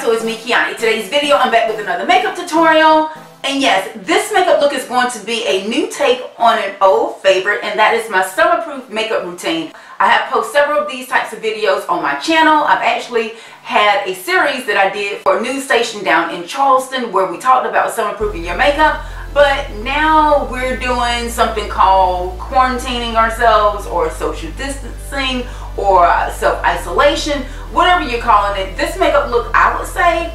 guys, so it's me, Kiani. Today's video, I'm back with another makeup tutorial. And yes, this makeup look is going to be a new take on an old favorite, and that is my summer-proof makeup routine. I have posted several of these types of videos on my channel. I've actually had a series that I did for a news station down in Charleston where we talked about summer-proofing your makeup. But now we're doing something called quarantining ourselves, or social distancing, or self-isolation, whatever you're calling it. This makeup look, I would say,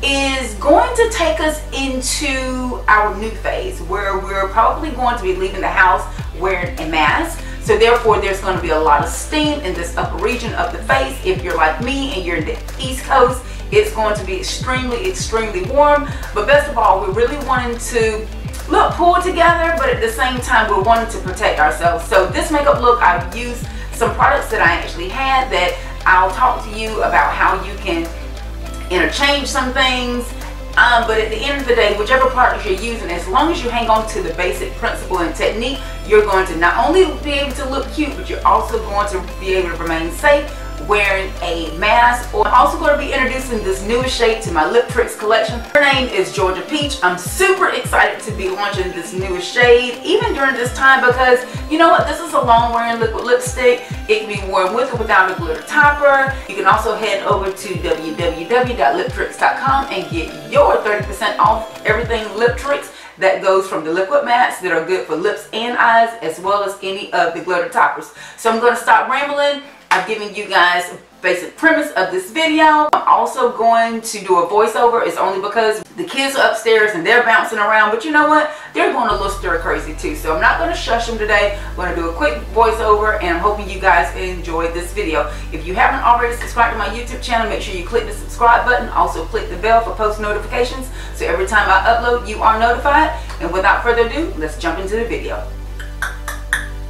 is going to take us into our new phase where we're probably going to be leaving the house wearing a mask. So therefore there's going to be a lot of steam in this upper region of the face. If you're like me and you're in the East Coast, it's going to be extremely warm. But best of all, we're really wanting to look pulled together, but at the same time we're wanting to protect ourselves. So this makeup look, I've used some products that I actually had that I'll talk to you about how you can interchange some things. But at the end of the day, whichever product you're using, as long as you hang on to the basic principle and technique, you're going to not only be able to look cute, but you're also going to be able to remain safe wearing a mask. I'm also going to be introducing this newest shade to my LipTricks collection. Her name is Georgia Peach. I'm super excited to be launching this newest shade even during this time, because you know what, this is a long wearing liquid lipstick. It can be worn with or without a glitter topper. You can also head over to www.liptricks.com and get your 30% off everything LipTricks. That goes from the liquid mattes that are good for lips and eyes, as well as any of the glitter toppers. So I'm going to stop rambling. I've given you guys a basic premise of this video. I'm also going to do a voiceover. It's only because the kids are upstairs and they're bouncing around, but you know what? They're going a little stir crazy too. So I'm not going to shush them today. I'm going to do a quick voiceover, and I'm hoping you guys enjoy this video. If you haven't already subscribed to my YouTube channel, make sure you click the subscribe button. Also click the bell for post notifications, so every time I upload you are notified. And without further ado, let's jump into the video.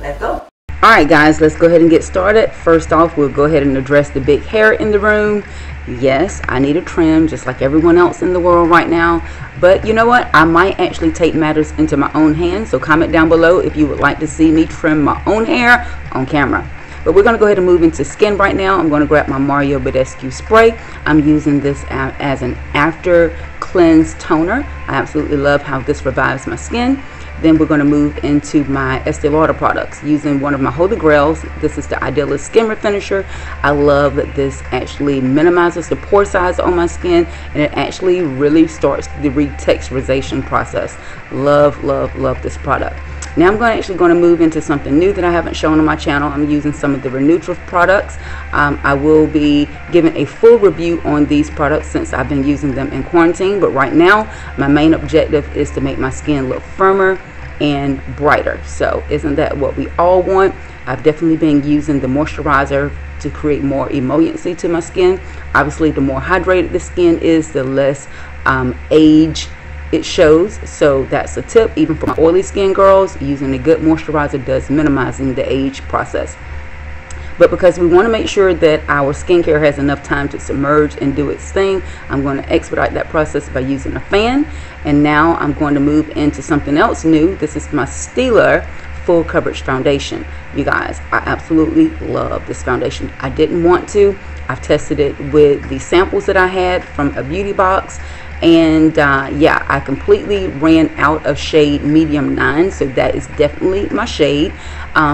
Let's go. Alright guys, let's go ahead and get started. First off, we'll go ahead and address the big hair in the room. Yes, I need a trim just like everyone else in the world right now. But you know what? I might actually take matters into my own hands. So comment down below if you would like to see me trim my own hair on camera. But we're going to go ahead and move into skin right now. I'm going to grab my Mario Badescu spray. I'm using this as an after cleanse toner. I absolutely love how this revives my skin. Then we're going to move into my Estee Lauder products using one of my holy grails. This is the Idealist Skin Refinisher. I love that this actually minimizes the pore size on my skin, and it actually really starts the retexturization process. Love this product. Now I'm actually going to move into something new that I haven't shown on my channel. I'm using some of the Renutriv products. I will be giving a full review on these products since I've been using them in quarantine. But right now, my main objective is to make my skin look firmer and brighter. So isn't that what we all want? I've definitely been using the moisturizer to create more emolliency to my skin. Obviously, the more hydrated the skin is, the less age it shows. So that's a tip. Even for my oily skin girls, using a good moisturizer does minimizing the age process. But because we want to make sure that our skincare has enough time to submerge and do its thing, I'm going to expedite that process by using a fan. And now I'm going to move into something else new. This is my Stilia full coverage foundation. You guys, I absolutely love this foundation. I didn't want to. I've tested it with the samples that I had from a beauty box. And yeah, I completely ran out of shade medium 9, so that is definitely my shade.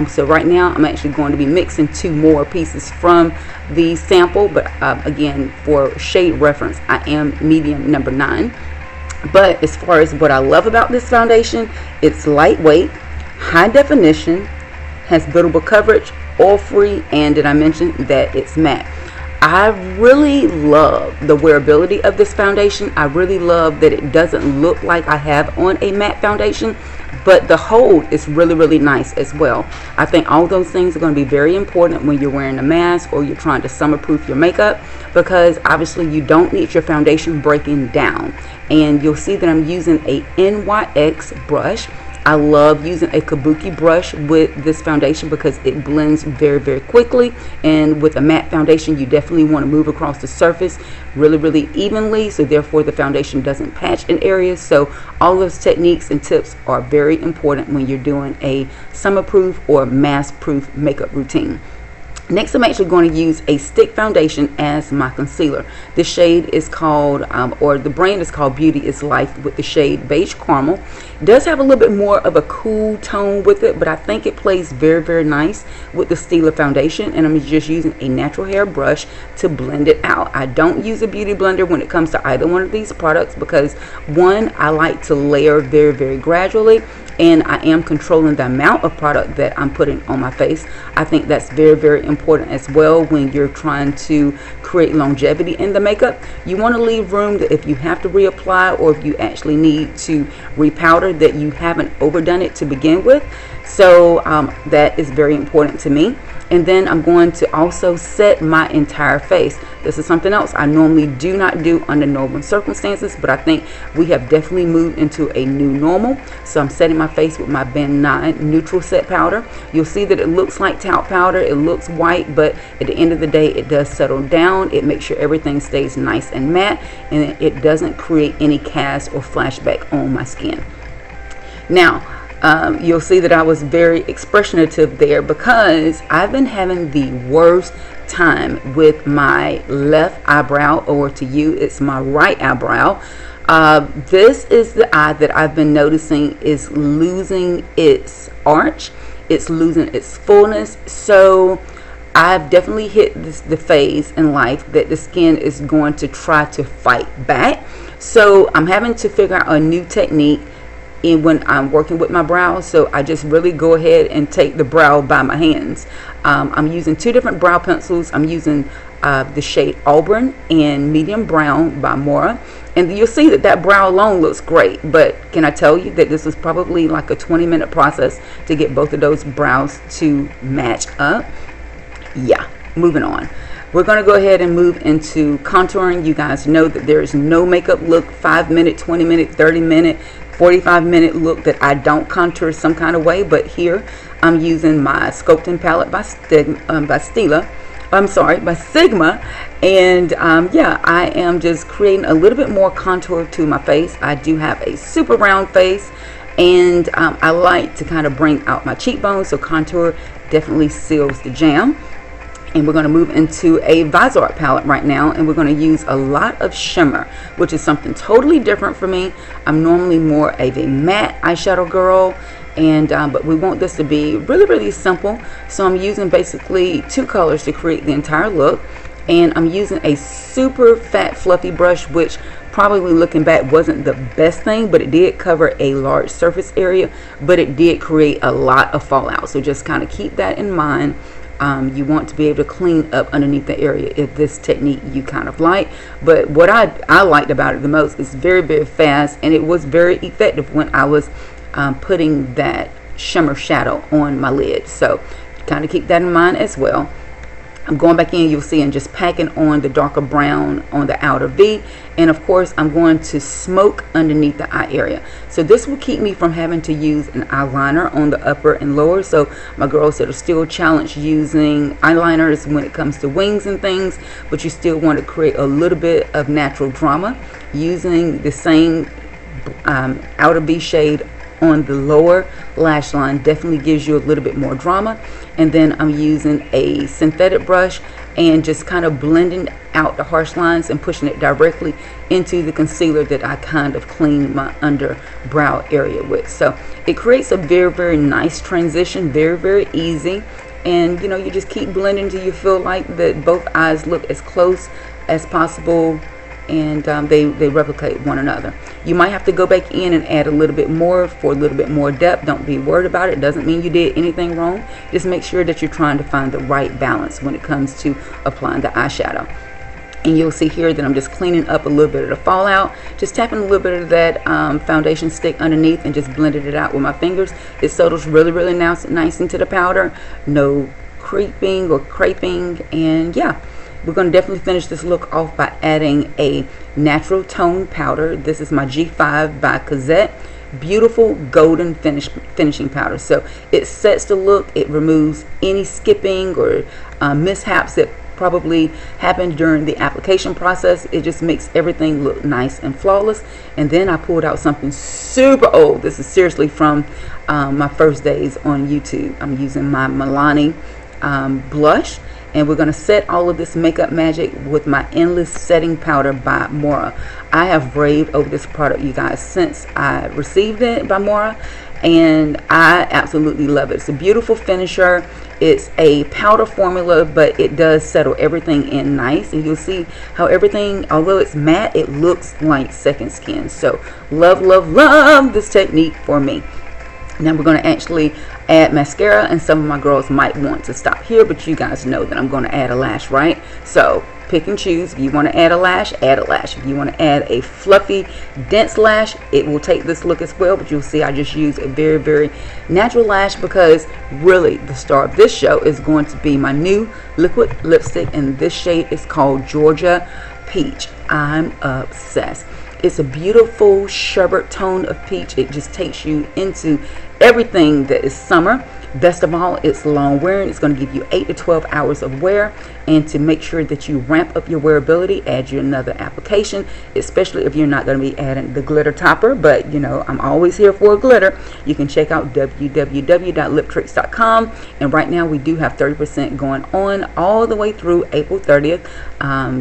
So right now I'm actually going to be mixing 2 more pieces from the sample, but again, for shade reference, I am medium number 9. But as far as what I love about this foundation, it's lightweight, high definition, has buildable coverage, oil free, and did I mention that it's matte? I really love the wearability of this foundation. I really love that it doesn't look like I have on a matte foundation, but the hold is really nice as well. I think all those things are going to be very important when you're wearing a mask or you're trying to summer-proof your makeup, because obviously you don't need your foundation breaking down. And you'll see that I'm using a NYX brush. I love using a kabuki brush with this foundation because it blends very quickly, and with a matte foundation you definitely want to move across the surface really evenly, so therefore the foundation doesn't patch in areas. So all those techniques and tips are very important when you're doing a summer proof or mask proof makeup routine. Next, I'm actually going to use a stick foundation as my concealer. The shade is called, or the brand is called Beauty is Life, with the shade Beige Caramel. It does have a little bit more of a cool tone with it, but I think it plays very, very nice with the Stilia foundation. And I'm just using a natural hair brush to blend it out. I don't use a beauty blender when it comes to either one of these products because, one, I like to layer very, very gradually, and I am controlling the amount of product that I'm putting on my face. I think that's very, very important as well when you're trying to create longevity in the makeup. You want to leave room that if you have to reapply, or if you actually need to repowder, that you haven't overdone it to begin with. So that is very important to me. And then I'm going to also set my entire face. This is something else I normally do not do under normal circumstances, but I think we have definitely moved into a new normal. So I'm setting my face with my Ben 9 neutral set powder. You'll see that it looks like talc powder, it looks white, but at the end of the day it does settle down. It makes sure everything stays nice and matte, and it doesn't create any cast or flashback on my skin. Now, you'll see that I was very expressionative there because I've been having the worst time with my left eyebrow, or to you it's my right eyebrow. This is the eye that I've been noticing is losing its arch, it's losing its fullness. So I've definitely hit the phase in life that the skin is going to try to fight back. So I'm having to figure out a new technique when I'm working with my brows. So I just really go ahead and take the brow by my hands. I'm using two different brow pencils. I'm using the shade Auburn and Medium Brown by Mora, and you'll see that brow alone looks great, but can I tell you that this was probably like a 20-minute process to get both of those brows to match up. Yeah, moving on. We're going to go ahead and move into contouring. You guys know that there is no makeup look, 5-minute, 20-minute, 30-minute, 45-minute look that I don't contour some kind of way. But here I'm using my sculpting palette by Sigma, and yeah, I am just creating a little bit more contour to my face. I do have a super round face, and I like to kind of bring out my cheekbones, so contour definitely seals the jam. And we're going to move into a Visor palette right now, and we're going to use a lot of shimmer, which is something totally different for me. I'm normally more of a matte eyeshadow girl, and but we want this to be really, really simple. So I'm using basically two colors to create the entire look, and I'm using a super fat fluffy brush, which probably looking back wasn't the best thing, but it did cover a large surface area, but it did create a lot of fallout. So just kind of keep that in mind. You want to be able to clean up underneath the area if this technique you kind of like. But what I liked about it the most is very, very fast, and it was very effective when I was putting that shimmer shadow on my lid. So kind of keep that in mind as well. I'm going back in, you'll see, and just packing on the darker brown on the outer V, and of course I'm going to smoke underneath the eye area. So this will keep me from having to use an eyeliner on the upper and lower. So my girls that are still challenged using eyeliners when it comes to wings and things, but you still want to create a little bit of natural drama, using the same outer V shade on the lower lash line definitely gives you a little bit more drama. And then I'm using a synthetic brush and just kind of blending out the harsh lines and pushing it directly into the concealer that I kind of cleaned my underbrow area with. So it creates a very, very nice transition, very, very easy. And you know, you just keep blending till you feel like that both eyes look as close as possible, and they replicate one another. You might have to go back in and add a little bit more for a little bit more depth. Don't be worried about it. It doesn't mean you did anything wrong. Just make sure that you're trying to find the right balance when it comes to applying the eyeshadow. And you'll see here that I'm just cleaning up a little bit of the fallout, just tapping a little bit of that foundation stick underneath and just blending it out with my fingers. It settles really, really nice into the powder. No creeping or craping. And yeah, we're going to definitely finish this look off by adding a natural tone powder. This is my G5 by Cosette. Beautiful golden finishing powder. So it sets the look. It removes any skipping or mishaps that probably happened during the application process. It just makes everything look nice and flawless. And then I pulled out something super old. This is seriously from my first days on YouTube. I'm using my Milani blush, and we're going to set all of this makeup magic with my Endless Setting Powder by Mora. I have raved over this product, you guys, since I received it by Mora, and I absolutely love it. It's a beautiful finisher. It's a powder formula, but it does settle everything in nice, and you'll see how everything, although it's matte, it looks like second skin. So love, love, love this technique for me. Now we're going to actually add mascara, and some of my girls might want to stop here, but you guys know that I'm going to add a lash, right? So pick and choose. If you want to add a lash, add a lash. If you want to add a fluffy, dense lash, it will take this look as well, but you'll see I just use a very, very natural lash, because really the star of this show is going to be my new liquid lipstick, and this shade is called Georgia Peach. I'm obsessed. It's a beautiful sherbet tone of peach. It just takes you into everything that is summer. Best of all, it's long wearing. It's going to give you 8 to 12 hours of wear. And to make sure that you ramp up your wearability, add you another application, especially if you're not going to be adding the glitter topper. But you know, I'm always here for a glitter. You can check out www.liptricks.com, and right now we do have 30% going on all the way through April 30th.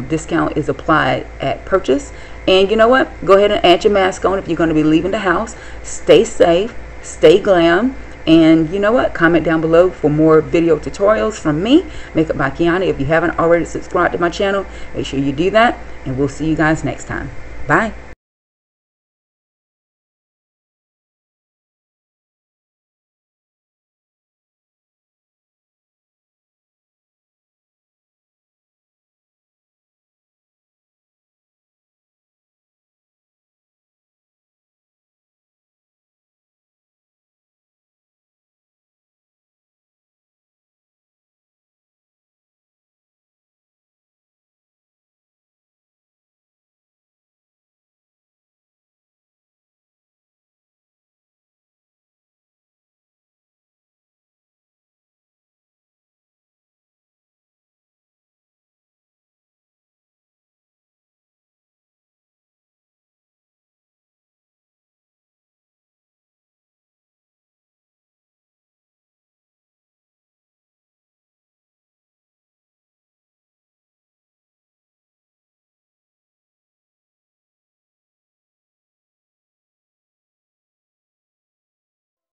Discount is applied at purchase. And you know what? Go ahead and add your mask on if you're going to be leaving the house. Stay safe, stay glam, and you know what? Comment down below for more video tutorials from me, Makeup by Kiana. If you haven't already subscribed to my channel, make sure you do that, and we'll see you guys next time. Bye.